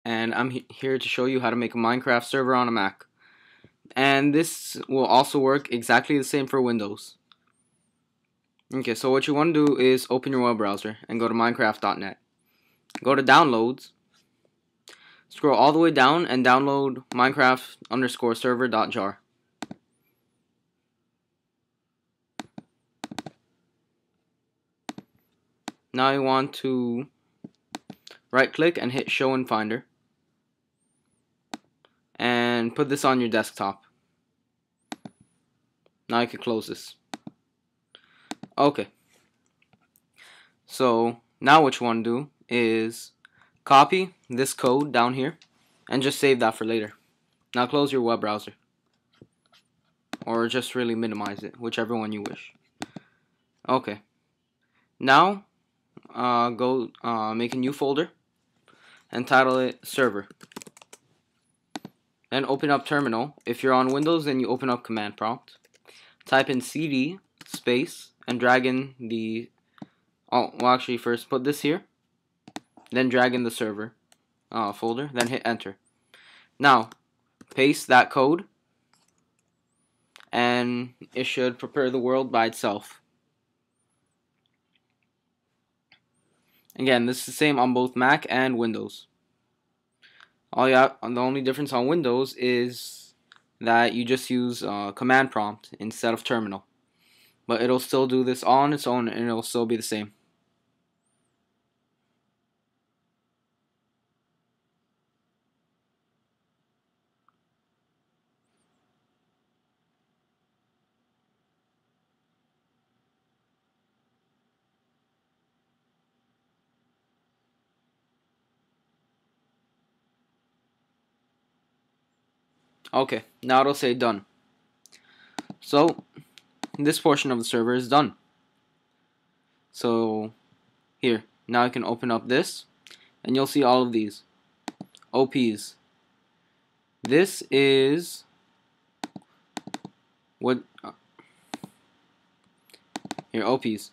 and I'm here to show you how to make a Minecraft server on a Mac. And this will also work exactly the same for Windows. Okay, so what you want to do is open your web browser and go to minecraft.net. Go to downloads, scroll all the way down and download minecraft-server.jar. Now you want to right click and hit show in Finder and put this on your desktop. Now you can close this. Okay, so now what you want to do is copy this code down here and just save that for later. Now close your web browser, or just really minimize it, whichever one you wish. Okay, now go make a new folder and title it server. Then open up terminal. If you're on Windows, then you open up command prompt, type in cd space and drag in the actually first put this here, then drag in the server folder, then hit enter. Now paste that code and it should prepare the world by itself. Again, this is the same on both Mac and Windows. The only difference on Windows is that you just use command prompt instead of terminal. But it'll still do this all on its own and it'll still be the same. Okay, now it'll say done. So this portion of the server is done. So here, now I can open up this and you'll see all of these OPs. This is what here, OPs.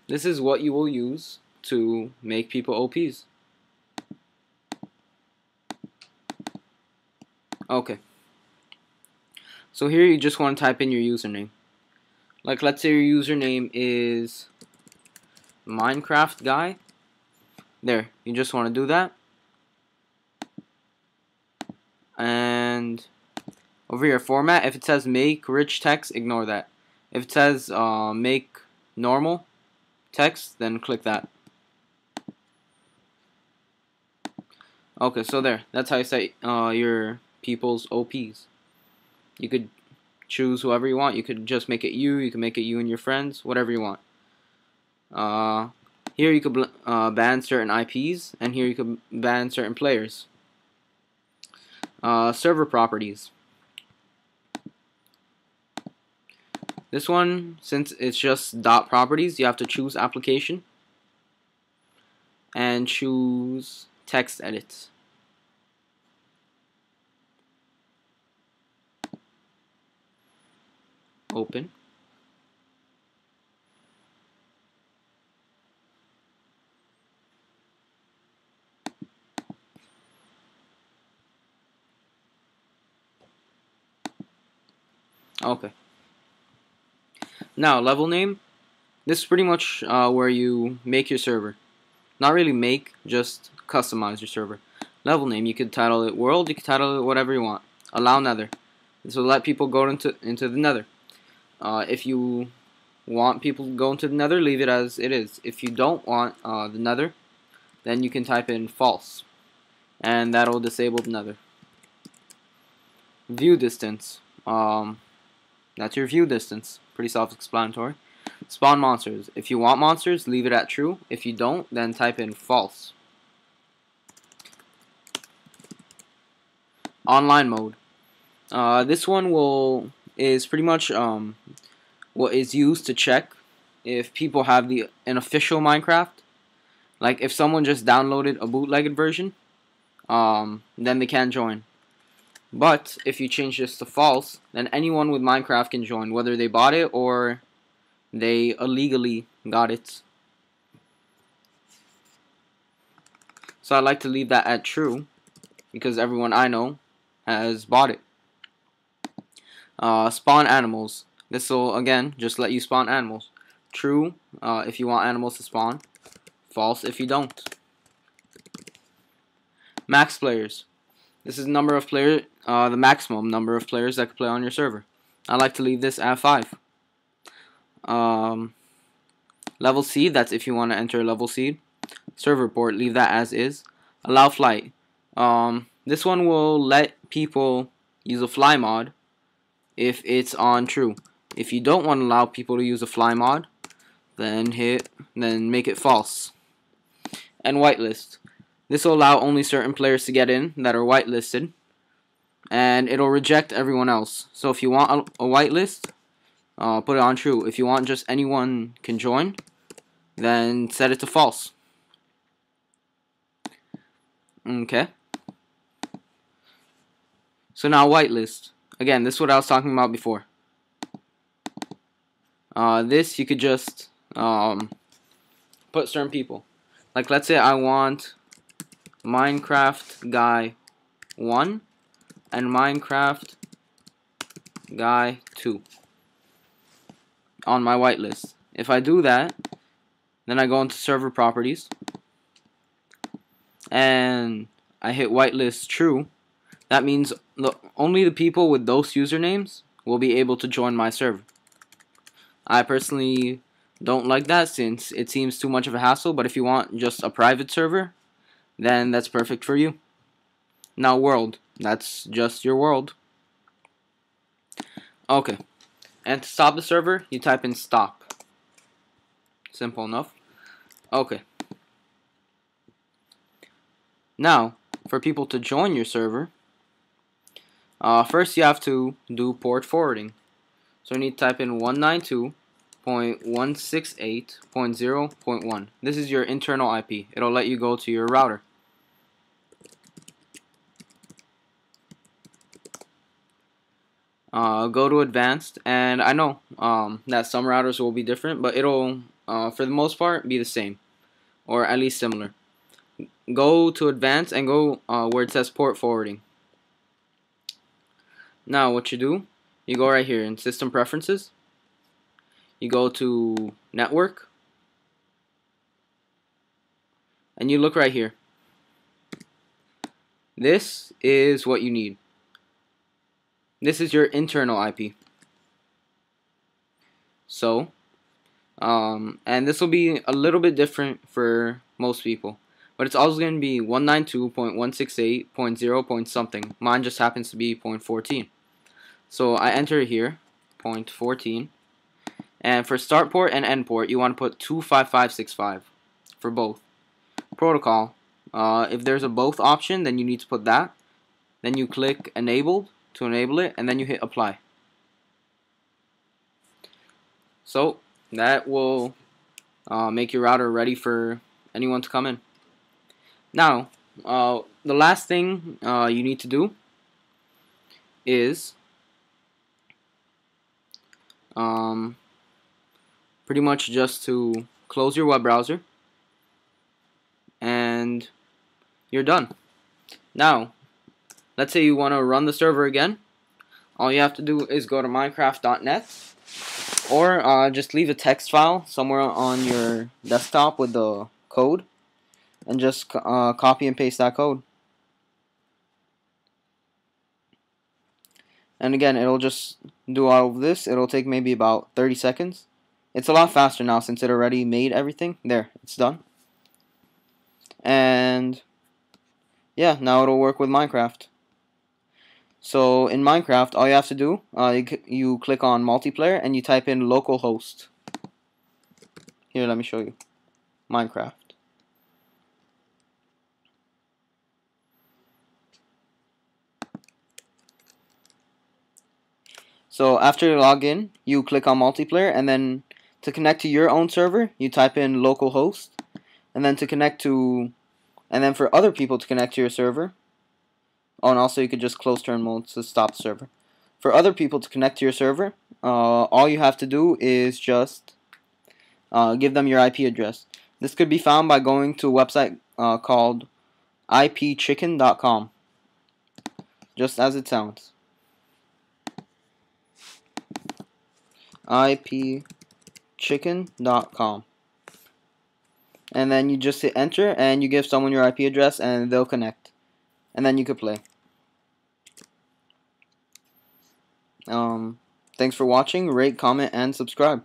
This is what you will use to make people OPs. Okay, so here you just want to type in your username. Like, let's say your username is Minecraft guy. There, you just want to do that. And over here, format, if it says make rich text, ignore that. If it says make normal text, then click that. Okay, so there, that's how you set your people's OPs. You could choose whoever you want. You could just make it you can make it you and your friends, whatever you want. Here you could ban certain IPs, and here you could ban certain players. Server properties. This one, since it's just dot properties, you have to choose application and choose text edit. Open. Okay. Now level name. This is pretty much where you make your server. Not really make, just customize your server. Level name, you could title it world, you could title it whatever you want. Allow nether. This will let people go into the nether. If you want people to go into the nether, leave it as it is. If you don't want the nether, then you can type in false, and that'll disable the nether. View distance. That's your view distance. Pretty self-explanatory. Spawn monsters. If you want monsters, leave it at true. If you don't, then type in false. Online mode. This one is pretty much what is used to check if people have an official Minecraft. Like if someone just downloaded a bootlegged version, then they can't join. But if you change this to false, then anyone with Minecraft can join, whether they bought it or they illegally got it. So I like to leave that at true. because everyone I know has bought it. Spawn animals. This will again just let you spawn animals. True if you want animals to spawn. False if you don't. Max players. This is the number of players, the maximum number of players that can play on your server. I like to leave this at 5. Level seed. That's if you want to enter level seed. Server port. Leave that as is. Allow flight. This one will let people use a fly mod if it's on true. If you don't want to allow people to use a fly mod, then make it false. And whitelist. This will allow only certain players to get in that are whitelisted, and it'll reject everyone else. So if you want a whitelist, put it on true. If you want just anyone can join, then set it to false. Okay. So now whitelist. Again, this is what I was talking about before. This you could just put certain people. Like let's say I want Minecraft guy 1 and Minecraft guy 2 on my whitelist. If I do that, then I go into server properties and I hit whitelist true. That means only the people with those usernames will be able to join my server. I personally don't like that since it seems too much of a hassle, but if you want just a private server, then that's perfect for you. Now world, that's just your world. Okay, and to stop the server, you type in stop. Simple enough. Okay. Now, for people to join your server, first you have to do port forwarding. So you need to type in 192.168.0.1. This is your internal IP. It'll let you go to your router. Go to advanced, and I know that some routers will be different, but it'll for the most part be the same, or at least similar. Go to advanced and go where it says port forwarding. Now what you do, you go right here in system preferences, you go to network, and you look right here. This is what you need. This is your internal IP. So, and this will be a little bit different for most people, but it's always going to be 192.168.0. something. Mine just happens to be 0.14. So I enter here 0.14, and for start port and end port, you want to put 25565 for both. Protocol. If there's a both option, then you need to put that. Then you click enabled to enable it, and then you hit apply. So that will make your router ready for anyone to come in. Now, the last thing you need to do is pretty much just to close your web browser, and you're done. Now, let's say you want to run the server again. All you have to do is go to minecraft.net, or just leave a text file somewhere on your desktop with the code, and just copy and paste that code. And again, it'll just do all of this. It'll take maybe about 30 seconds. It's a lot faster now since it already made everything. There, it's done. And yeah, now it'll work with Minecraft. So in Minecraft, all you have to do, you click on multiplayer and you type in localhost. Here, let me show you. Minecraft. So after you log in, you click on multiplayer, and then to connect to your own server, you type in localhost, and then and then for other people to connect to your server. Oh, and also you could just close turn mode to stop the server. For other people to connect to your server, all you have to do is just give them your IP address. This could be found by going to a website called ipchicken.com. just as it sounds. ipchicken.com. And then you just hit enter and you give someone your IP address and they'll connect. And then you could play. Thanks for watching. Rate, comment, and subscribe.